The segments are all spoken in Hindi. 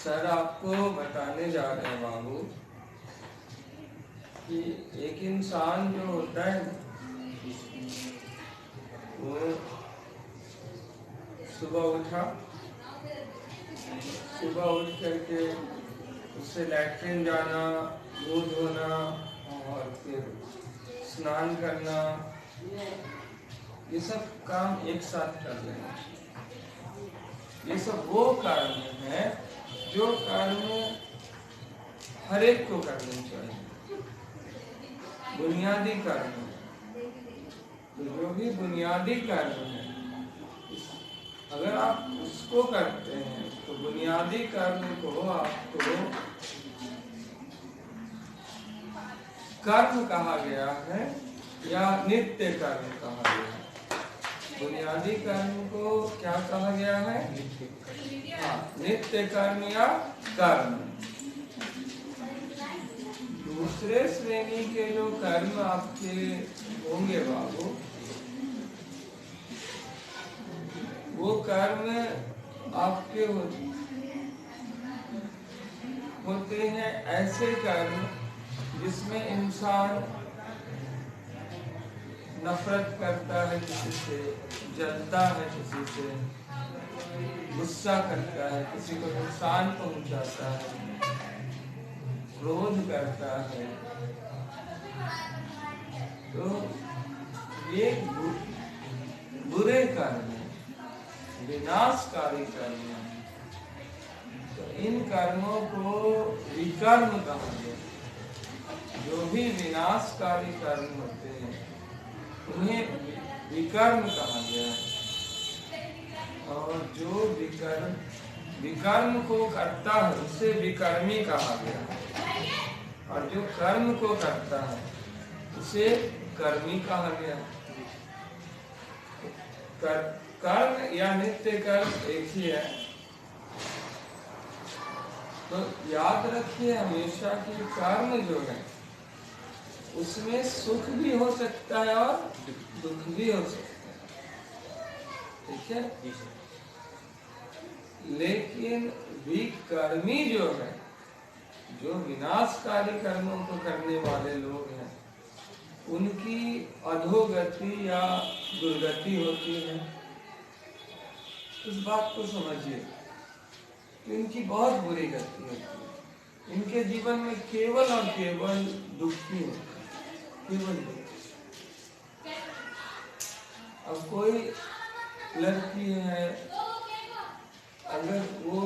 सर आपको बताने जा रहे हैं बाबू कि एक इंसान जो होता है वो सुबह उठा, सुबह उठ करके उससे लैट्रिन जाना, मुंह धोना और फिर स्नान करना, ये सब काम एक साथ कर लेना। ये सब वो कर्म है जो कर्म हर एक को करने चाहिए, बुनियादी कर्म है। तो जो भी बुनियादी कर्म है, अगर आप उसको करते हैं तो बुनियादी कर्म को आपको कर्म कहा गया है या नित्य कर्म कहा गया है। बुनियादी कर्म को क्या कहा गया है? नित्य कर्म या कर्म। दूसरे श्रेणी के जो कर्म आपके होंगे बाबू, वो कर्म आपके होते हैं ऐसे कर्म जिसमें इंसान नफरत करता है किसी से, जलता है किसी से, गुस्सा करता है, किसी को नुकसान पहुंचाता है, क्रोध करता है। तो ये बुरे कर्म है, विनाशकारी कर्म है। तो इन कर्मों को विकर्म कहा गया। जो भी विनाशकारी कर्म होते हैं उन्हें विकर्म कहा गया है, और जो विकर्म को करता है उसे विकर्मी कहा गया है, और जो कर्म को करता है उसे कर्मी कहा गया। कर्म या नित्य कर्म एक ही है। तो याद रखिए हमेशा कि कर्म जो है उसमें सुख भी हो सकता है और दुख भी हो सकता है, ठीक है। लेकिन विकर्मी जो है, जो विनाशकारी कर्मों को करने वाले लोग हैं, उनकी अधोगति या दुर्गति होती है। इस बात को समझिए कि इनकी बहुत बुरी गति होती है। इनके जीवन में केवल और केवल दुख ही होता है, केवल दुख। अब कोई लड़की है, अगर वो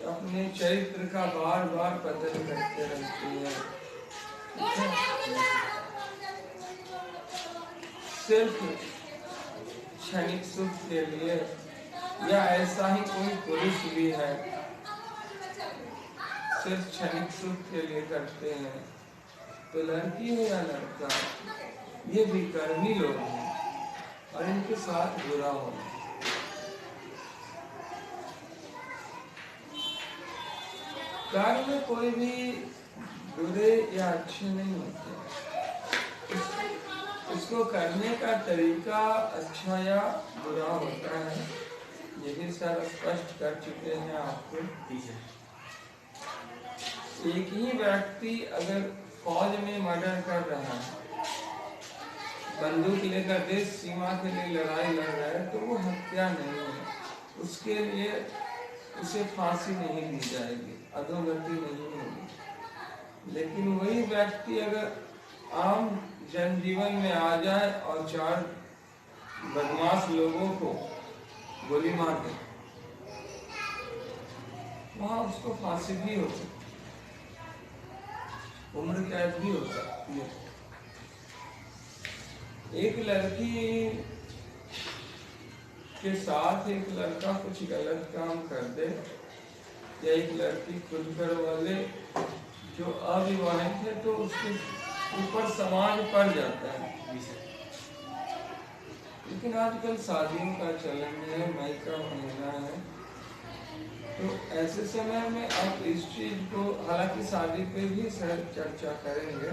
अपने चरित्र का बार बार बदल करते रहती है, सिर्फ क्षणिक सुख के लिए, या ऐसा ही कोई पुरुष भी है सिर्फ क्षणिक सुख के लिए करते हैं, तो लड़की हो या लड़का, ये विकर्मी लोग हैं और इनके साथ बुरा होना। कर्म में कोई भी बुरे या अच्छे नहीं होते। इसको करने का तरीका अच्छा या बुरा होता है, ये भी सर स्पष्ट कर चुके हैं आपको। एक ही व्यक्ति अगर फौज में मर्डर कर रहा है, बंदूक लेकर देश सीमा के लिए लड़ाई लड़ रहा है, तो वो हत्या नहीं है, उसके लिए उसे फांसी नहीं दी जाएगी, अधोगति नहीं होगी। लेकिन वही व्यक्ति अगर आम जनजीवन में आ जाए और 4 बदमाश लोगों को गोली मार दे, वहां उसको फांसी भी हो सकती, उम्र कैद भी हो सकती है। एक लड़की के साथ एक लड़का कुछ गलत काम कर दे, या एक लड़की खुद घर वाले जो अविवाहित है, तो उसके ऊपर समाज पड़ जाता है। लेकिन आजकल शादियों का चलन है, मायका महीना है, तो ऐसे समय में आप इस चीज को, हालांकि शादी पे भी सर चर्चा करेंगे,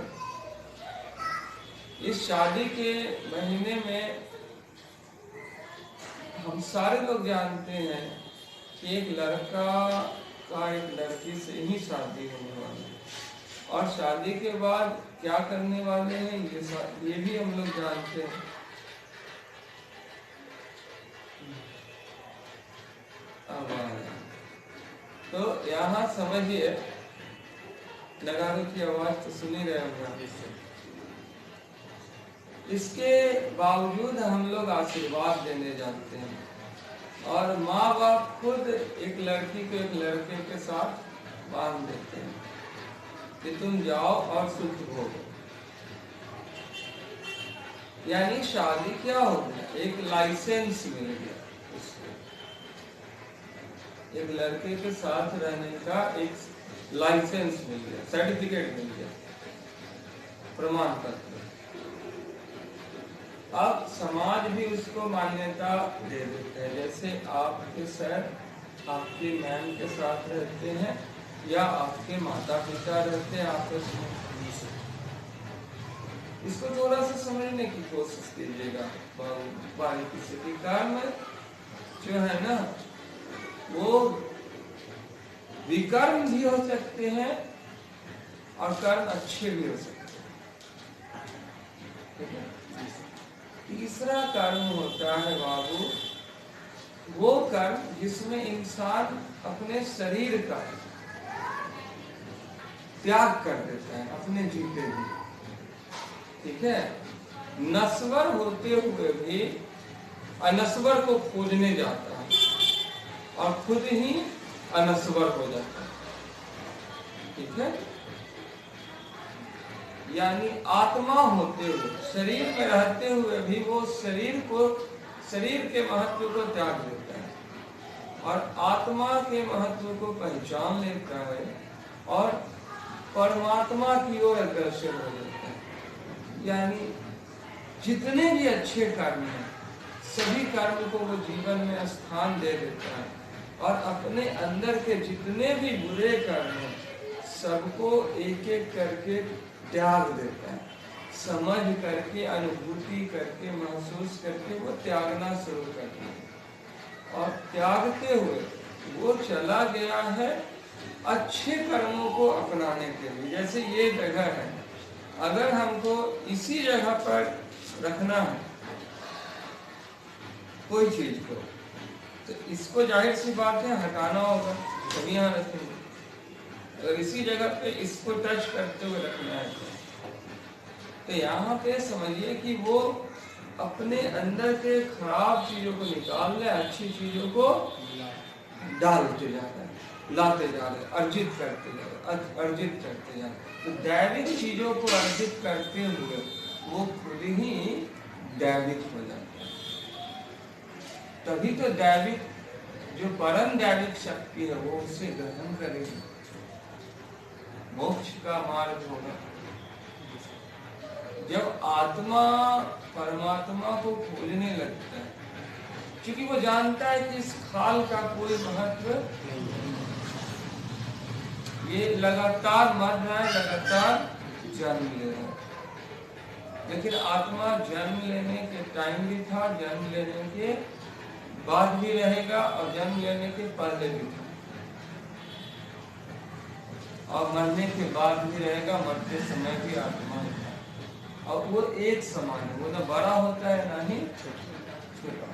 इस शादी के महीने में हम सारे लोग जानते हैं कि एक लड़का का एक लड़की से ही शादी होने वाली है। और शादी के बाद क्या करने वाले हैं ये भी हम लोग जानते हैं। तो यहाँ समझिए, नगारों की आवाज तो सुनी रहे होंगे। इसके बावजूद हम लोग आशीर्वाद देने जाते हैं, और माँ बाप खुद एक लड़की को एक लड़के के साथ बांध देते हैं कि तुम जाओ और सुख भोगो। यानी शादी क्या हो गया, एक लाइसेंस मिल गया उसको, एक लड़के के साथ रहने का एक लाइसेंस मिल गया, सर्टिफिकेट मिल गया, प्रमाण पत्र। अब समाज भी उसको मान्यता दे देते हैं। जैसे आपके सर आपके मैम के साथ रहते हैं, या आपके माता पिता रहते हैं आपस में। इसको थोड़ा सा समझने की कोशिश कीजिएगा बारीकी से कि कर्म जो है ना, वो विकर्म भी हो सकते हैं और कर्म अच्छे भी हो सकते हैं। ठीक है। तीसरा कर्म होता है बाबू, वो कर्म जिसमें इंसान अपने शरीर का त्याग कर देता है अपने जीते भी। ठीक है। नश्वर होते हुए भी अनश्वर को खोजने जाता है और खुद ही अनश्वर हो जाता है। ठीक है। यानी आत्मा होते हुए, शरीर में रहते हुए भी वो शरीर के महत्व को त्याग देता है और आत्मा के महत्व को पहचान लेता है और परमात्मा की ओर अग्रसर हो जाता है। यानी जितने भी अच्छे कर्म हैं, सभी कर्म को वो जीवन में स्थान दे देता है और अपने अंदर के जितने भी बुरे कर्म हैं, सबको एक एक करके त्याग देता है। समझ करके, अनुभूति करके, महसूस करके वो त्यागना शुरू करता है और त्यागते हुए वो चला गया है अच्छे कर्मों को अपनाने के लिए। जैसे ये जगह है, अगर हमको इसी जगह पर रखना है कोई चीज को, तो इसको जाहिर सी बात है हटाना होगा, तभी यहाँ रखेंगे। अगर इसी जगह पे इसको टच करते हुए रखना है तो यहाँ पे समझिए कि वो अपने अंदर के खराब चीजों को निकाल ले, अच्छी चीजों को डालते जाता है, लाते जा रहे, अर्जित करते जा रहे। तो दैविक चीजों को अर्जित करते हुए वो खुद ही दैविक हो जाता है। तभी तो दैविक, जो परम दैविक शक्ति है वो उसे ग्रहण करेगी, मोक्ष का मार्ग होगा। जब आत्मा परमात्मा को खोजने लगता है, क्योंकि वो जानता है कि इस खाल का कोई महत्व नहीं, ये लगातार मर रहा है, लगातार जन्म ले रहा है। लेकिन आत्मा जन्म लेने के टाइम भी था, जन्म लेने के बाद भी रहेगा और जन्म लेने के पहले भी था और मरने के बाद भी रहेगा, मरते समय भी आत्मा है। और वो एक समान है, वो ना बड़ा होता है ना ही छोटा।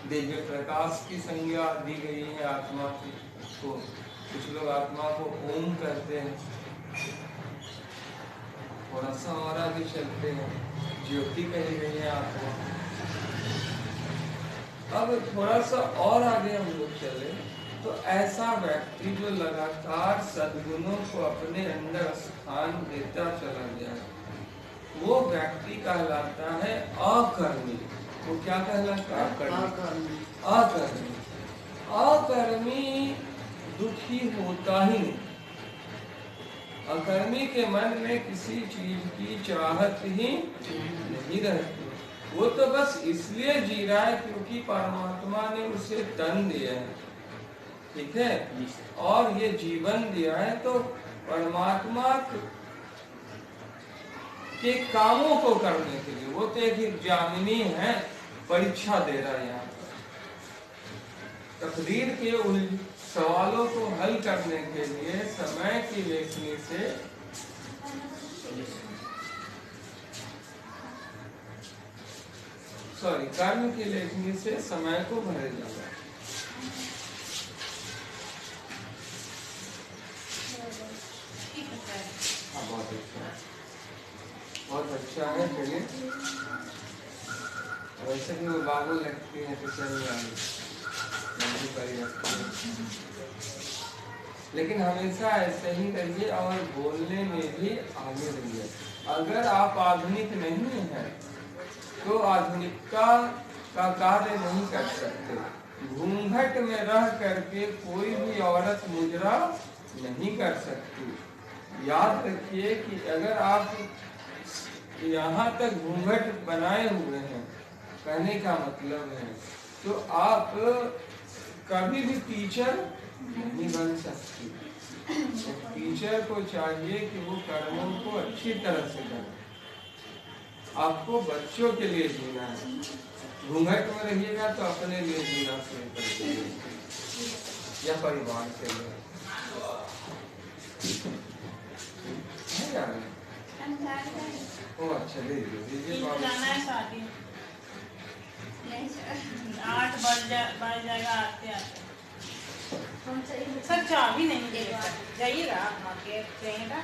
दिव्य प्रकाश की संज्ञा दी गई है आत्मा की को। कुछ लोग आत्मा को ओम कहते हैं, थोड़ा सा और आगे चलते हैं, ज्योति कही गई है आत्मा। अब थोड़ा सा और आगे हम लोग चले तो ऐसा व्यक्ति जो लगातार सद्गुणों को अपने अंदर स्थान देता चला गया, वो व्यक्ति कहलाता है अकर्मी। वो क्या कहलाता है? अकर्मी। अकर्मी दुखी होता ही नहीं। अकर्मी के मन में किसी चीज की चाहत ही नहीं रहती। वो तो बस इसलिए जी रहा है क्योंकि परमात्मा ने उसे तन दिया है, ठीक है, और ये जीवन दिया है, तो परमात्मा के कामों को करने के लिए वो तो एक एग्जामिनी है, परीक्षा दे रहा है यहाँ पर। तकदीर के उन सवालों को हल करने के लिए समय की लेखनी से कर्म की लेखनी से समय को भरे जाना। हाँ, बहुत अच्छा, बहुत अच्छा है। चलिए, वैसे भी वो बाबू लगती है तो चल लेकिन हमेशा ऐसे ही रहिए और बोलने में भी आगे रहिए। अगर आप आधुनिक नहीं हैं तो आधुनिकता का कार्य नहीं कर सकते। घूंघट में रह करके कोई भी औरत मुजरा नहीं कर सकती। याद रखिए कि अगर आप यहाँ तक घूंघट बनाए हुए हैं, कहने का मतलब है, तो आप कभी भी टीचर नहीं बन सकती। टीचर को चाहिए कि वो कर्मों को अच्छी तरह से करे। आपको बच्चों के लिए जीना है। घूंघट में रहिएगा तो अपने लिए जीना शुरू करिए या परिवार के लिए। अच्छा, दे दीजिए। 8 बज जाएगा आते आते। सर चाबी नहीं देगा, जाइएगा आके जाइएगा,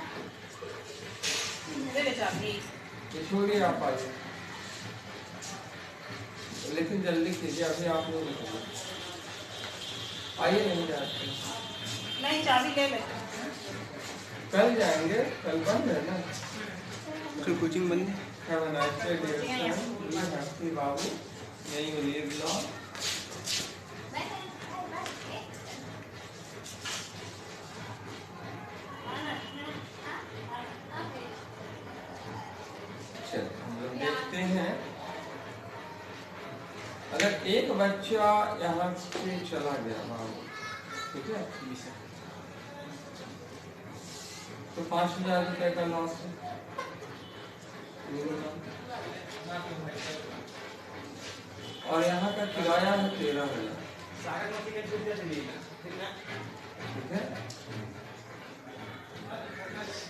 दे दे चाबी। छोड़िए, आप आइए, लेकिन जल्दी कीजिए, अभी आप नहीं निकलिए। आइए, नहीं जाते। नहीं, चाबी ले लेते हैं। कल जाएंगे, कल बंद है ना? कल कोचिंग बंद है। बाबू यही बोलिए ब्लॉग। हम लोग देखते हैं, अगर एक बच्चा यहाँ से चला गया बाबू, ठीक है, तो 5,000 रुपये का लॉस है। और यहाँ का किराया है 13,000, ठीक है।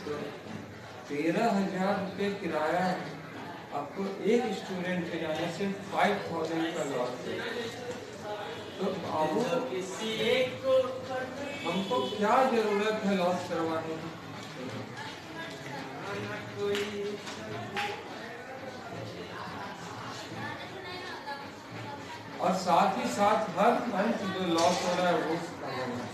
तो 13,000 रुपये किराया आपको एक स्टूडेंट के जाने से 5,000 का लॉस है। तो बाबू, हमको क्या जरूरत है लॉस करवाने की? और साथ ही साथ हर मंथ जो लॉस हो रहा है वो करना।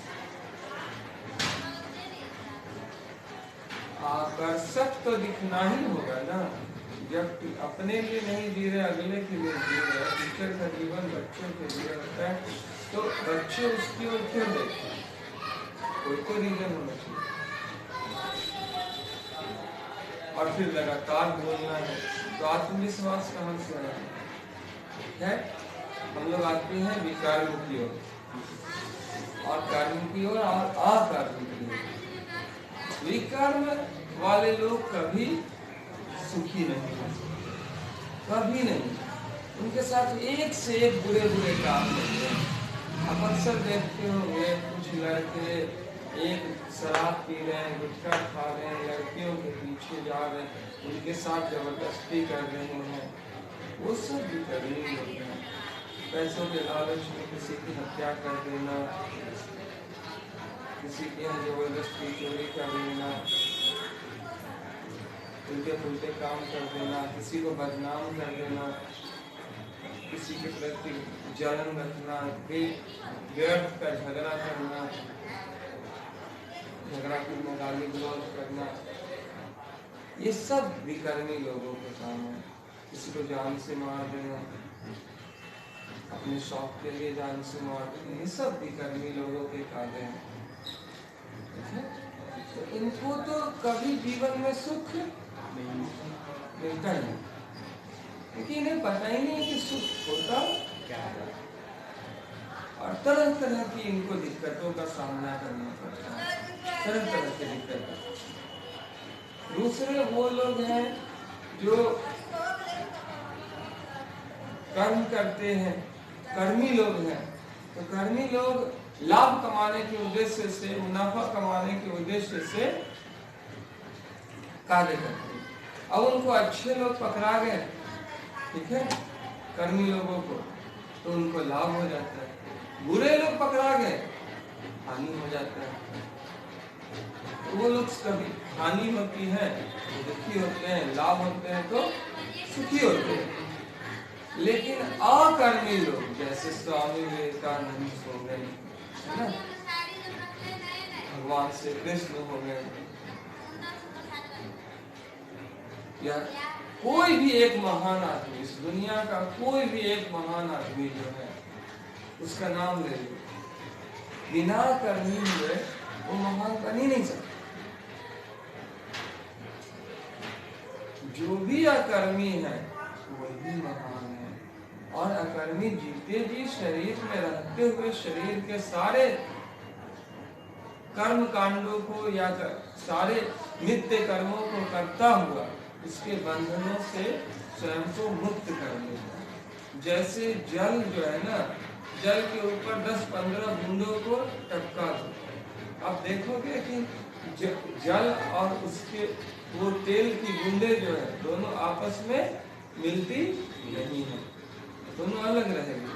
आकर्षक तो दिखना ही होगा ना। जब अपने लिए नहीं जी रहे, अगले के लिए जी रहे। टीचर का जीवन बच्चों के लिए होता है, तो बच्चे उसकी ओर क्यों देखें? कोई तो रीजन होना चाहिए। और फिर लगातार बोलना है, तो आत्मविश्वास कहाँ से आएगा? हम लोग आते हैं विकर्म की ओर, और कर्म की ओर, और अकर्म की ओर। विकर्म वाले लोग कभी सुखी नहीं होते, कभी नहीं। उनके साथ एक से एक बुरे बुरे काम होते हैं। आप अक्सर देखते होंगे, कुछ लड़के एक शराब पी रहे हैं, गुटखा खा रहे हैं, लड़कियों के पीछे जा रहे हैं, उनके साथ जबरदस्ती कर रहे हैं। वो सब विकर्मी लोग हैं। पैसों के लालच में किसी की हत्या कर देना, किसी के यहाँ जबरदस्ती चोरी कर देना, उल्टे पुल्टे काम कर देना, किसी को बदनाम कर देना, किसी के प्रति जलन रखना, व्यर्थ का झगड़ा करना, झगड़ा करना, गाली गलौज करना, ये सब विकर्मी लोगों के काम है। किसी को जान से मार देना, अपने शौक के लिए जान से मार देना, ये सब विकर्मी लोगों के कार्य हैं। तो इनको तो कभी जीवन में सुख मिलता ही नहीं, क्योंकि इन्हें पता ही नहीं कि सुख होता क्या है। और तरह तरह की इनको दिक्कतों का सामना करना पड़ता है, तरह तरह की दिक्कत। दूसरे वो लोग हैं जो कर्म करते हैं, कर्मी लोग हैं, तो कर्मी लोग लाभ कमाने के उद्देश्य से, मुनाफा कमाने के उद्देश्य से कार्य करते हैं। अब उनको अच्छे लोग पकड़ा गए, ठीक है, कर्मी लोगों को, तो उनको लाभ हो जाता है। बुरे लोग पकड़ा गए, हानि हो जाता है। तो वो लोग कभी हानि होती है तो दुखी होते हैं, लाभ होते हैं तो सुखी होते हैं। लेकिन अकर्मी लोग जैसे स्वामी विवेकानंद हो गए, है ना, भगवान श्री कृष्ण हो गए, या कोई भी एक महान आदमी, इस दुनिया का कोई भी एक महान आदमी जो है, उसका नाम ले लो, बिना कर्मी हुए वो महान बन ही नहीं सकता। जो भी अकर्मी है वही महान है। और अकर्मी जीते जी शरीर में रहते हुए शरीर के सारे कर्म कांडों को या सारे नित्य कर्मों को करता हुआ इसके बंधनों से स्वयं को मुक्त कर लेता। जैसे जल जो है ना, जल के ऊपर 10-15 बूंदों को टपका दो, आप देखोगे कि जल और उसके वो तेल की बूंदे जो है दोनों आपस में मिलती नहीं है, दोनों अलग रहेगी।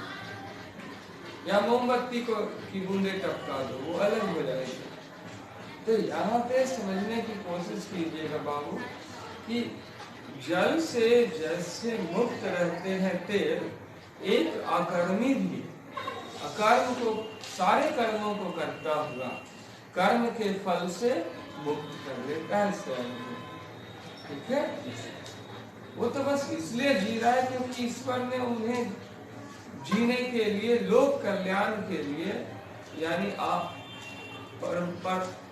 या मोमबत्ती को की बूंदे टपका दो, वो अलग हो जाएगी। तो यहाँ पे समझने की कोशिश कीजिएगा बाबू कि जल से जैसे मुक्त रहते हैं तेल, एक अकर्मी भी अकर्म को, सारे कर्मों को करता हुआ कर्म के फल से मुक्त कर लेता है स्वयं को, ठीक है। वो तो बस इसलिए जी रहा है क्योंकि ईश्वर ने उन्हें जीने के लिए, लोक कल्याण के लिए, यानी आप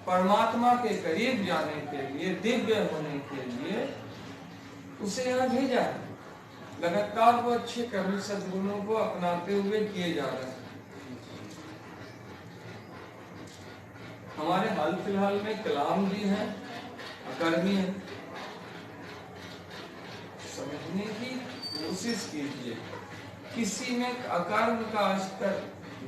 परमात्मा के करीब जाने के लिए, दिव्य होने के लिए उसे यहाँ भेजा है। लगातार वो अच्छे कर्म सद्गुणों को अपनाते हुए किए जा रहे हैं। हमारे हाल फिलहाल में कलाम जी हैं, अकर्मी हैं। समझने की कोशिश कीजिए, किसी में अकर्म का स्तर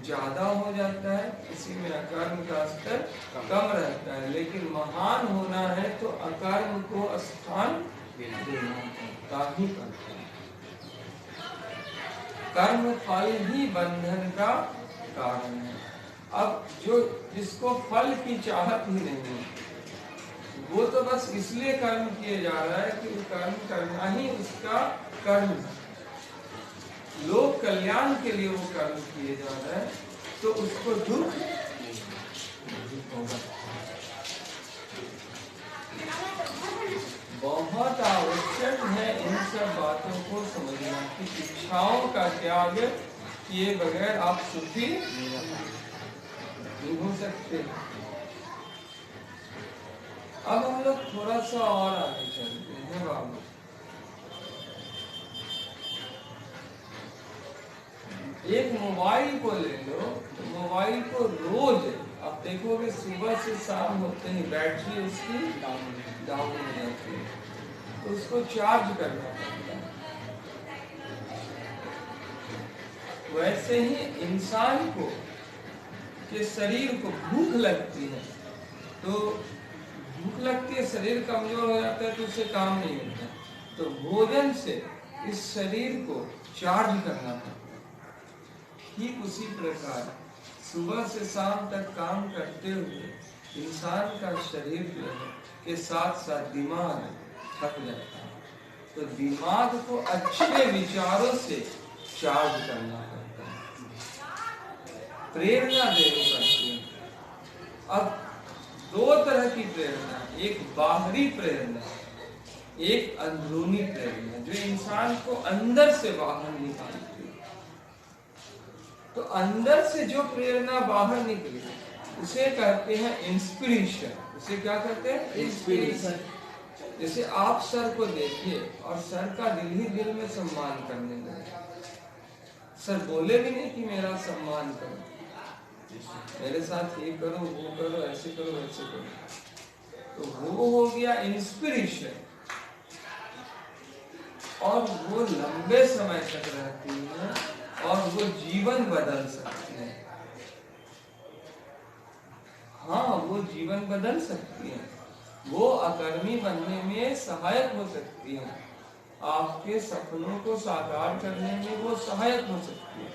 ज्यादा हो जाता है, किसी में अकर्म का स्तर कम रहता है। लेकिन महान होना है तो अकर्म को स्थान देना पड़ता ही पड़ता है। कर्म फल ही बंधन का कारण है। अब जो जिसको फल की चाहत ही नहीं है, वो तो बस इसलिए कर्म किए जा रहा है कि कर्म करना ही उसका कर्म है, लोक कल्याण के लिए वो कर्म किए जा रहा है, तो उसको दुख होगा। बहुत आवश्यक है इन सब बातों को समझना कि इच्छाओं का त्याग किए बगैर आप सुखी नहीं हो सकते। अब हम लोग थोड़ा सा और आगे चलते हैं बाबू। एक मोबाइल को ले लो, तो मोबाइल को रोज आप देखोगे सुबह से शाम होते ही बैटरी उसकी डाउन हो जाती है, तो उसको चार्ज करना पड़ता है। वैसे ही इंसान को के शरीर को भूख लगती है, तो भूख लगती है, शरीर कमजोर हो जाता है तो उससे काम नहीं होता, तो भोजन से इस शरीर को चार्ज करना पड़ता है। ठीक उसी प्रकार सुबह से शाम तक काम करते हुए इंसान का शरीर जो है के साथ साथ दिमाग थक जाता है, तो दिमाग को अच्छे विचारों से चार्ज करना पड़ता है, प्रेरणा देनी पड़ती है। अब दो तरह की प्रेरणा, एक बाहरी प्रेरणा, एक अंदरूनी प्रेरणा, जो इंसान को अंदर से बाहर निकालती है। तो अंदर से जो प्रेरणा बाहर निकली उसे कहते हैं इंस्पिरेशन। उसे क्या कहते हैं? इंस्पिरेशन। जैसे आप सर को देखिए और सर का दिल ही दिल में सम्मान करने लगे, सर बोले भी नहीं कि मेरा सम्मान करो, मेरे साथ ये करो, वो करो, ऐसे करो, वैसे करो, तो वो हो गया इंस्पिरेशन। और वो लंबे समय तक रहती है और वो जीवन बदल सकती है। वो जीवन बदल सकती हैं, वो अकर्मी बनने में सहायक हो सकती हैं, आपके सपनों को साकार करने में वो सहायक हो सकती है।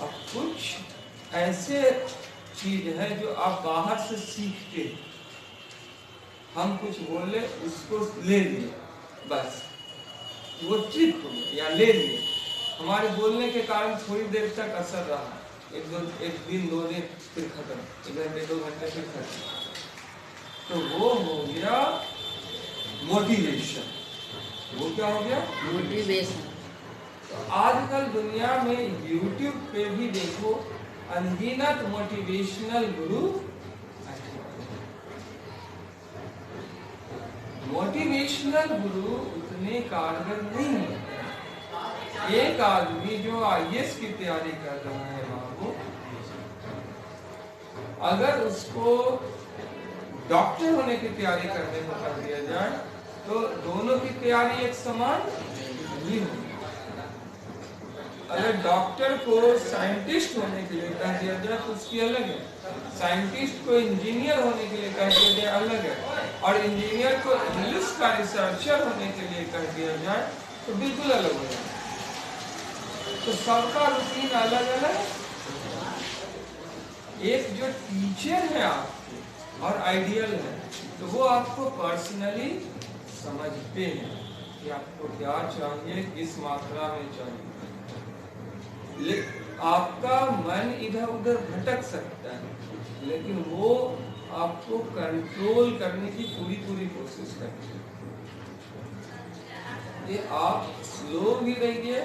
अब कुछ ऐसे चीज है जो आप बाहर से सीखते, हम कुछ बोले उसको ले लिए, बस वो ट्रिक हो गया या ले लिए, हमारे बोलने के कारण थोड़ी देर तक असर रहा, एक दिन 2 दिन, फिर खत्म, 1 घंटे 2 घंटे फिर खत्म, तो वो हो गया मोटिवेशन। वो क्या हो गया? मोटिवेशन। तो आजकल दुनिया में YouTube पे भी देखो अनगिनत मोटिवेशनल गुरु। मोटिवेशनल गुरु उतने कारगर नहीं है। एक आदमी जो IAS की तैयारी कर रहा है बाबू, अगर उसको डॉक्टर होने की तैयारी करने को कर दिया जाए तो दोनों की तैयारी एक समान नहीं होगी। अगर डॉक्टर को साइंटिस्ट होने के लिए कह दिया जाए तो उसकी अलग है, साइंटिस्ट को इंजीनियर होने के लिए कह दिया जाए अलग है, और इंजीनियर को इंग्लिश का रिसर्चर होने के लिए कह दिया जाए तो बिल्कुल अलग हो जाए। तो सबका रूटीन अलग अलग। एक जो टीचर है आपके और आइडियल है, तो वो आपको पर्सनली समझते हैं कि आपको क्या चाहिए, किस मात्रा में चाहिए। आपका मन इधर उधर भटक सकता है, लेकिन वो आपको कंट्रोल करने की पूरी कोशिश करते हैं। ये आप स्लो भी रहिए,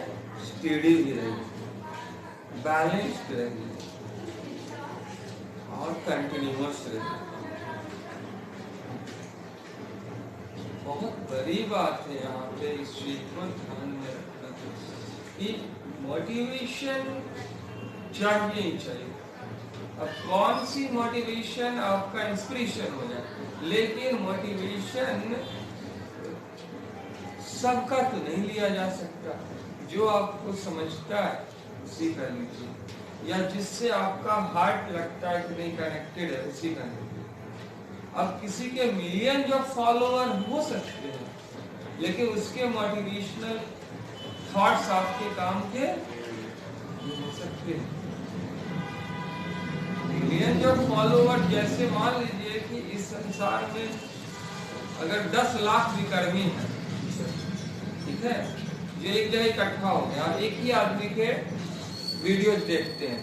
स्टेडी भी रहिए, बैलेंस्ड रहिए और कंटिन्यूअस रहिए। बहुत बड़ी बात है यहाँ पे इस चीज को ध्यान में रखना कि मोटिवेशन चाहिए ही चाहिए। अब कौन सी मोटिवेशन आपका इंस्पिरेशन हो जाए, लेकिन मोटिवेशन सबका तो नहीं लिया जा सकता। जो आपको समझता है उसी का लीजिए, या जिससे आपका हार्ट लगता है कि नहीं कनेक्टेड है उसी का लीजिए। अब किसी के मिलियन जो फॉलोअर हो सकते हैं, लेकिन उसके मोटिवेशनल थॉट्स आपके काम के नहीं हो सकते। मिलियन जो फॉलोअर, जैसे मान लीजिए कि इस संसार में अगर 10 लाख विकर्मी हैं, ठीक है, जो एक जगह इकट्ठा हो गया, एक ही आदमी के वीडियो देखते हैं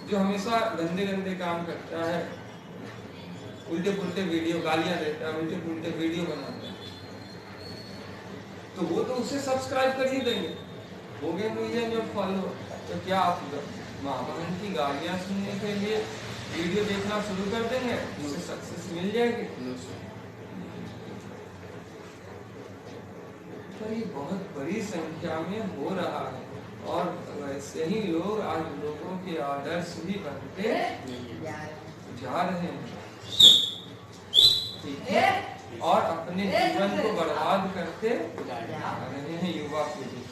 जो हमेशा गंदे गंदे काम करता है, उल्टे पुल्टे वीडियो, गालियां देता है, उल्टे पुल्टे वीडियो बनाता है, तो वो तो उसे सब्सक्राइब कर ही देंगे, हो गए मिलियन जो फॉलो। तो क्या आप माँ बहन की गालियां सुनने के लिए वीडियो देखना शुरू कर देंगे, उससे सक्सेस मिल जाएगी? तो ये बहुत बड़ी संख्या में हो रहा है, और वैसे ही लोग आज लोगों के आदर्श भी बनते जा रहे हैं, ठीक है, और अपने जीवन को बर्बाद करते रहे हैं युवा पीढ़ी।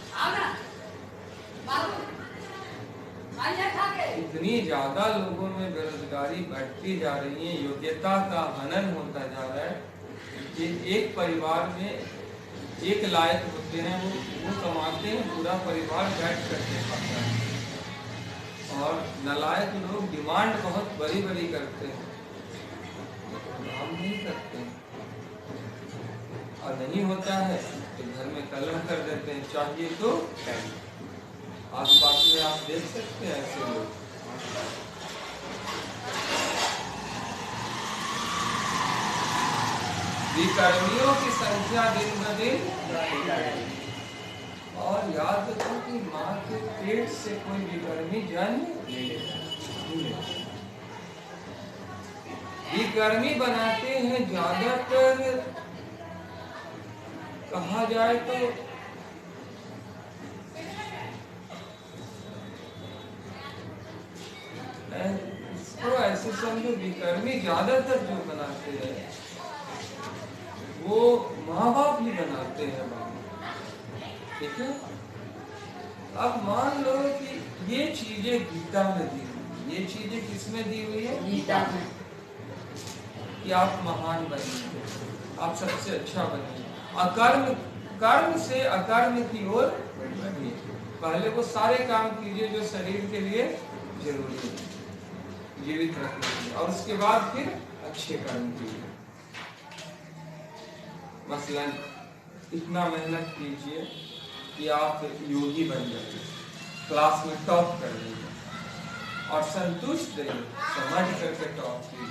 इतनी ज्यादा लोगों में बेरोजगारी बढ़ती जा रही है, योग्यता का हनन होता जा रहा है कि एक परिवार में एक लायक होते हैं, वो कमाते हैं, पूरा परिवार बैठ करके खाता है, और नालायक लोग डिमांड बहुत बड़ी बड़ी करते हैं, काम नहीं करते हैं, और नहीं होता है तो घर में कलह कर देते हैं। चाहिए तो आसपास में आप देख सकते हैं ऐसे लोग। विकर्मियों की संख्या दिन ब दिन, और याद रखो कि माँ के पेट से कोई विकर्मी जन्म नहीं। विकर्मी बनाते हैं ज्यादातर, कहा जाए तो इसको ऐसे समझो, विकर्मी ज्यादातर जो बनाते हैं वो माँ बाप ही बनाते हैं, ठीक है। अब मान लो कि ये चीजें गीता में दी हुई, ये चीजें किसमें दी हुई है? गीता में। कि आप महान बनिए, आप सबसे अच्छा बनिए। अकर्म, कर्म से अकर्म की ओर बढ़िए। पहले वो सारे काम कीजिए जो शरीर के लिए जरूरी है, जीवित रखने के लिए, और उसके बाद फिर अच्छे कर्म कीजिए। मसलन इतना मेहनत कीजिए कि आप योगी बन जाइए, क्लास में टॉप कर लीजिए, और संतुष्ट रहिए, समझ करके टॉप कीजिए।